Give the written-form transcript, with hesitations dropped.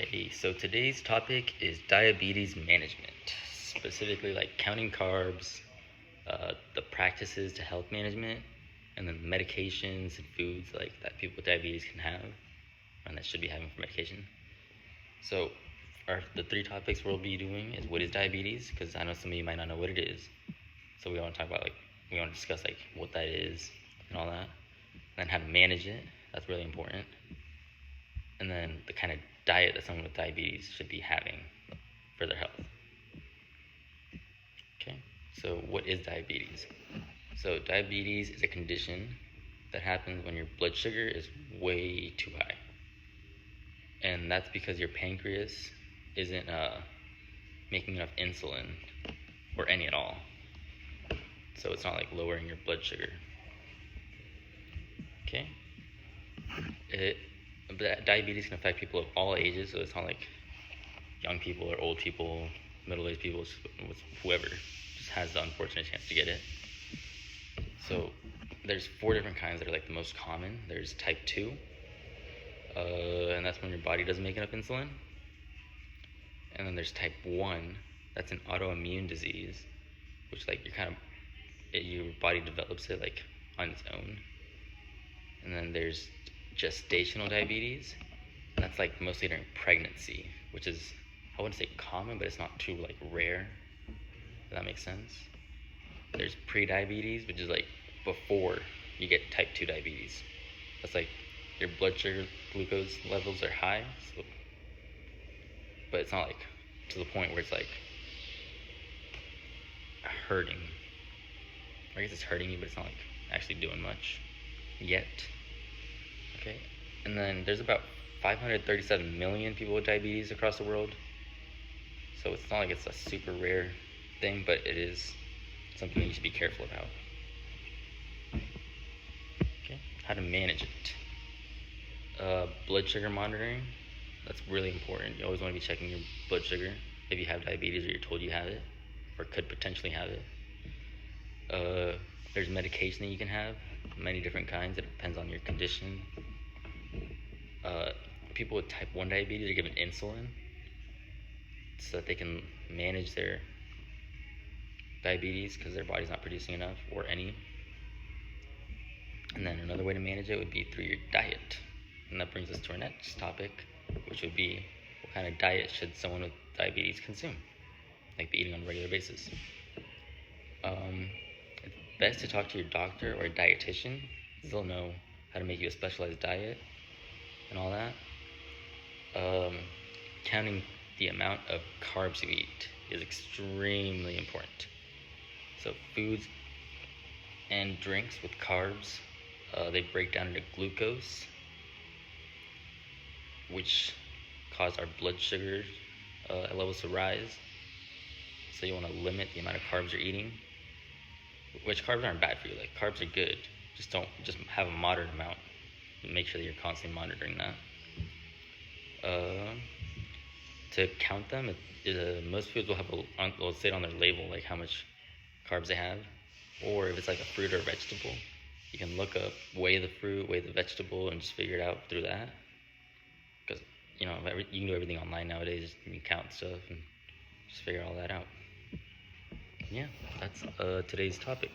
Okay, so today's topic is diabetes management, specifically like counting carbs, the practices to health management, and then medications and foods like that people with diabetes can have and that should be having for medication. So, the three topics we'll be doing is what is diabetes, because I know some of you might not know what it is. So we want to talk about we want to discuss what that is and all that, and then how to manage it. That's really important. And then the kind of diet that someone with diabetes should be having for their health. Okay, so what is diabetes? So diabetes is a condition that happens when your blood sugar is way too high. And that's because your pancreas isn't making enough insulin, or any at all. So it's not like lowering your blood sugar. Okay? But diabetes can affect people of all ages, so it's not like young people or old people, middle-aged people, whoever just has the unfortunate chance to get it. So there's 4 different kinds that are the most common. There's type 2, and that's when your body doesn't make enough insulin. And then there's type 1, that's an autoimmune disease, which your body develops it on its own. And then there's gestational diabetes, and that's mostly during pregnancy, which is, I wouldn't say common, but it's not too rare, if that makes sense. There's pre-diabetes, which is before you get type 2 diabetes. That's your blood sugar glucose levels are high, but it's not to the point where it's hurting. I guess it's hurting you, but it's not actually doing much yet. Okay, and then there's about 537 million people with diabetes across the world. So it's not it's a super rare thing, but it is something you should be careful about. Okay, how to manage it. Blood sugar monitoring, that's really important. You always want to be checking your blood sugar if you have diabetes or you're told you have it or could potentially have it. There's medication that you can have, many different kinds. It depends on your condition. People with type 1 diabetes are given insulin so that they can manage their diabetes because their body's not producing enough or any. And then another way to manage it would be through your diet. And that brings us to our next topic, which would be what kind of diet should someone with diabetes consume, be eating on a regular basis. It's best to talk to your doctor or a dietitian, because they'll know how to make you a specialized diet and all that. Counting the amount of carbs you eat is extremely important. So foods and drinks with carbs, they break down into glucose, which cause our blood sugar levels to rise. So you want to limit the amount of carbs you're eating, which carbs aren't bad for you. Carbs are good, just have a moderate amount and make sure that you're constantly monitoring that. To count them, most foods will will say it on their label how much carbs they have, or if it's a fruit or a vegetable, you can look up, weigh the fruit, weigh the vegetable, and just figure it out through that. Because you can do everything online nowadays. You can count stuff and just figure all that out. Yeah, that's today's topic.